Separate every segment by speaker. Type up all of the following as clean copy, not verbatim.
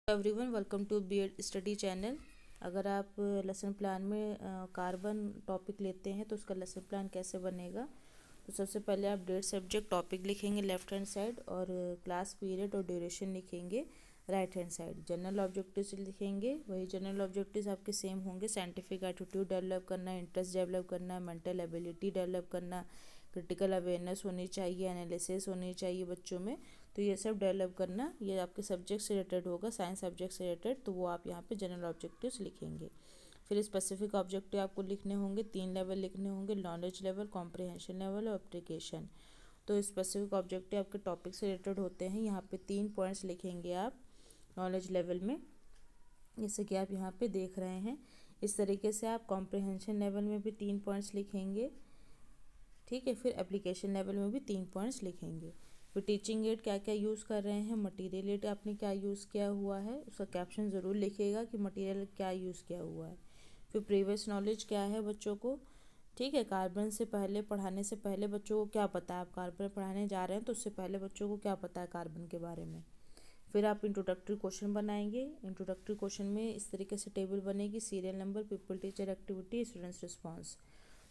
Speaker 1: Everyone, welcome to BEd study channel. अगर आप lesson plan में कार्बन टॉपिक लेते हैं तो उसका लेसन प्लान कैसे बनेगा। तो सबसे पहले आप डेट सब्जेक्ट टॉपिक लिखेंगे लेफ्ट हैंड साइड, और क्लास पीरियड और ड्यूरेशन लिखेंगे right hand side. General objectives लिखेंगे, वही जनरल ऑब्जेक्टिव्स आपके सेम होंगे। साइंटिफिक एटीट्यूड डेवलप करना, इंटरेस्ट डेवलप करना, मेंटल एबिलिटी डेवलप करना, क्रिटिकल अवेयरनेस होनी चाहिए, एनालिसिस होनी चाहिए बच्चों में। तो ये सब डेवलप करना, ये आपके सब्जेक्ट से रिलेटेड होगा, साइंस सब्जेक्ट से रिलेटेड। तो वो आप यहाँ पे जनरल ऑब्जेक्टिव्स लिखेंगे। फिर स्पेसिफिक ऑब्जेक्टिव आपको लिखने होंगे, 3 लेवल लिखने होंगे, नॉलेज लेवल, कॉम्प्रिहेंशन लेवल और एप्लीकेशन। तो स्पेसिफिक ऑब्जेक्टिव आपके टॉपिक से रिलेटेड होते हैं। यहाँ पे 3 पॉइंट्स लिखेंगे आप नॉलेज लेवल में, जैसे कि आप यहाँ पे देख रहे हैं। इस तरीके से आप कॉम्प्रिहेंशन लेवल में भी 3 पॉइंट्स लिखेंगे, ठीक है। फिर एप्लीकेशन लेवल में भी 3 पॉइंट्स लिखेंगे। फिर टीचिंग एड क्या क्या यूज़ कर रहे हैं, मटेरियल एड आपने क्या यूज़ किया हुआ है, उसका कैप्शन ज़रूर लिखिएगा कि मटेरियल क्या यूज़ किया हुआ है। फिर प्रीवियस नॉलेज क्या है बच्चों को, ठीक है। कार्बन से पहले, पढ़ाने से पहले बच्चों को क्या पता है, आप कार्बन पढ़ाने जा रहे हैं तो उससे पहले बच्चों को क्या पता है कार्बन के बारे में। फिर आप इंट्रोडक्टरी क्वेश्चन बनाएंगे। इंट्रोडक्टरी क्वेश्चन में इस तरीके से टेबल बनेगी, serial number, people, teacher, activity, students response.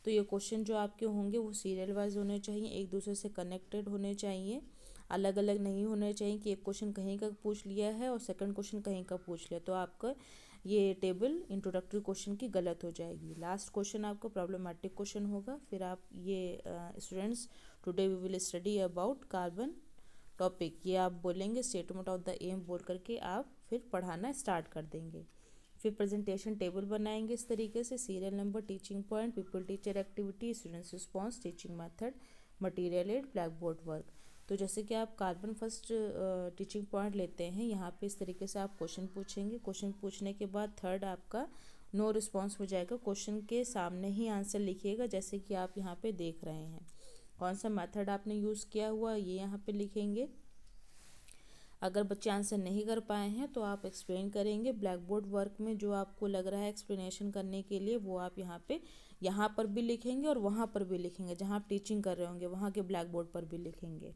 Speaker 1: तो ये क्वेश्चन जो आपके होंगे वो सीरियल वाइज होने चाहिए, एक दूसरे से कनेक्टेड होने चाहिए, अलग अलग नहीं होने चाहिए कि एक क्वेश्चन कहीं का पूछ लिया है और सेकंड क्वेश्चन कहीं का पूछ लिया, तो आपका ये टेबल इंट्रोडक्टरी क्वेश्चन की गलत हो जाएगी। लास्ट क्वेश्चन आपका प्रॉब्लमेटिक क्वेश्चन होगा। फिर आप ये students, today we will study about carbon topic, ये आप बोलेंगे, स्टेटमेंट ऑफ द एम बोल करके आप फिर पढ़ाना स्टार्ट कर देंगे। फिर प्रेजेंटेशन टेबल बनाएंगे इस तरीके से, serial number, teaching point, pupil, teacher, activity, students response, teaching method, material aid, black board work. तो जैसे कि आप कार्बन फर्स्ट टीचिंग पॉइंट लेते हैं, यहाँ पे इस तरीके से आप क्वेश्चन पूछेंगे। क्वेश्चन पूछने के बाद थर्ड आपका नो रिस्पॉन्स हो जाएगा। क्वेश्चन के सामने ही आंसर लिखिएगा, जैसे कि आप यहाँ पे देख रहे हैं। कौन सा मेथड आपने यूज़ किया हुआ ये यहाँ पे लिखेंगे। अगर बच्चे आंसर नहीं कर पाए हैं तो आप एक्सप्लेन करेंगे। ब्लैक बोर्ड वर्क में जो आपको लग रहा है एक्सप्लेनेशन करने के लिए, वो आप यहाँ पर भी लिखेंगे और वहाँ पर भी लिखेंगे। जहाँ आप टीचिंग कर रहे होंगे वहाँ के ब्लैक बोर्ड पर भी लिखेंगे।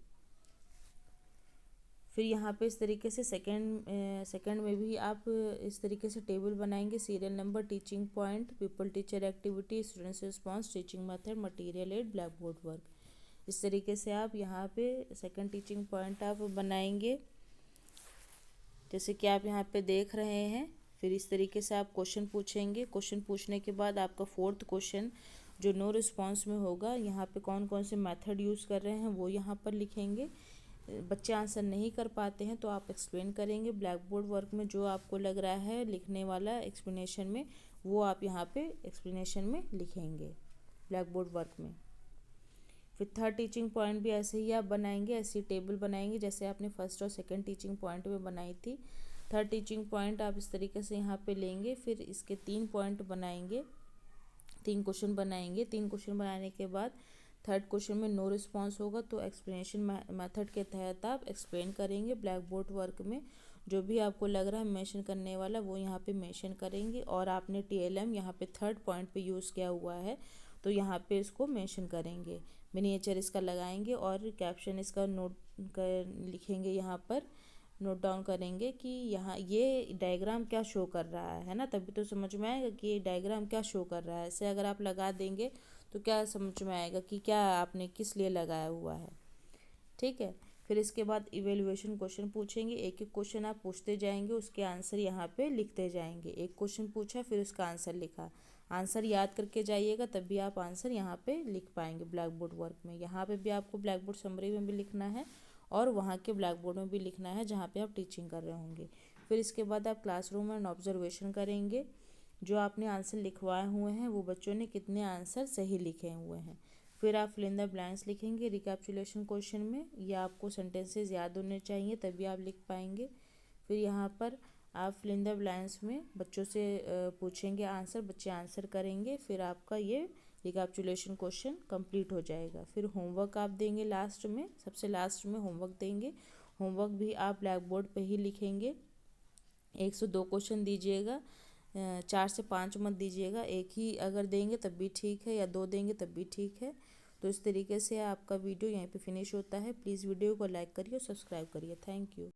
Speaker 1: फिर यहाँ पे इस तरीके से सेकंड में भी आप इस तरीके से टेबल बनाएंगे, serial number, teaching point, pupil, teacher, activity, students response, teaching method, material aid, black board work. इस तरीके से आप यहाँ पे सेकंड टीचिंग पॉइंट आप बनाएंगे, जैसे कि आप यहाँ पे देख रहे हैं। फिर इस तरीके से आप क्वेश्चन पूछेंगे। क्वेश्चन पूछने के बाद आपका फोर्थ क्वेश्चन जो नो रिस्पॉन्स में होगा, यहाँ पे कौन कौन से मेथड यूज़ कर रहे हैं वो यहाँ पर लिखेंगे। बच्चे आंसर नहीं कर पाते हैं तो आप एक्सप्लेन करेंगे। ब्लैक बोर्ड वर्क में जो आपको लग रहा है लिखने वाला एक्सप्लेनेशन में, वो आप यहाँ पे एक्सप्लेनेशन में लिखेंगे ब्लैक बोर्ड वर्क में। फिर थर्ड टीचिंग पॉइंट भी ऐसे ही आप बनाएंगे, ऐसी टेबल बनाएंगे जैसे आपने फर्स्ट और सेकंड टीचिंग पॉइंट में बनाई थी। थर्ड टीचिंग पॉइंट आप इस तरीके से यहाँ पे लेंगे। फिर इसके 3 पॉइंट बनाएंगे, 3 क्वेश्चन बनाएंगे। 3 क्वेश्चन बनाने के बाद थर्ड क्वेश्चन में नो रिस्पॉन्स होगा तो एक्सप्लेनेशन मेथड के तहत आप एक्सप्लेन करेंगे। ब्लैक बोर्ड वर्क में जो भी आपको लग रहा है मेंशन करने वाला, वो यहाँ पे मेंशन करेंगे। और आपने TLM यहाँ पे थर्ड पॉइंट पे यूज़ किया हुआ है तो यहाँ पे इसको मेंशन करेंगे, मिनिएचर इसका लगाएंगे और कैप्शन इसका नोट कर लिखेंगे, यहाँ पर नोट डाउन करेंगे कि यहाँ ये डायग्राम क्या शो कर रहा है ना, तभी तो समझ में आएगा कि ये डायग्राम क्या शो कर रहा है। ऐसे अगर आप लगा देंगे तो क्या समझ में आएगा कि क्या आपने किस लिए लगाया हुआ है, ठीक है। फिर इसके बाद इवेल्युएशन क्वेश्चन पूछेंगे। एक एक क्वेश्चन आप पूछते जाएंगे, उसके आंसर यहाँ पे लिखते जाएंगे। एक क्वेश्चन पूछा फिर उसका आंसर लिखा, आंसर याद करके जाइएगा तभी आप आंसर यहाँ पे लिख पाएंगे ब्लैक बोर्ड वर्क में। यहाँ पे भी आपको ब्लैक बोर्ड समरी में भी लिखना है और वहाँ के ब्लैक बोर्ड में भी लिखना है जहाँ पे आप टीचिंग कर रहे होंगे। फिर इसके बाद आप क्लासरूम एंड ऑब्जर्वेशन करेंगे, जो आपने आंसर लिखवाए हुए हैं वो बच्चों ने कितने आंसर सही लिखे हुए हैं। फिर आप फिल इन द ब्लैंक्स लिखेंगे रिकैप्चुलेशन क्वेश्चन में। ये आपको सेंटेंसेस याद होने चाहिए तभी आप लिख पाएंगे। फिर यहाँ पर आप फिल इन द ब्लैंक्स में बच्चों से पूछेंगे आंसर, बच्चे आंसर करेंगे, फिर आपका ये रिकैप्चुलेशन क्वेश्चन कंप्लीट हो जाएगा। फिर होमवर्क आप देंगे लास्ट में, सबसे लास्ट में होमवर्क देंगे। होमवर्क भी आप ब्लैक बोर्ड पे ही लिखेंगे। 1 से 2 क्वेश्चन दीजिएगा, 4 से 5 मत दीजिएगा। एक ही अगर देंगे तब भी ठीक है, या 2 देंगे तब भी ठीक है। तो इस तरीके से आपका वीडियो यहीं पे फिनिश होता है। प्लीज़ वीडियो को लाइक करिए और सब्सक्राइब करिए। Thank you.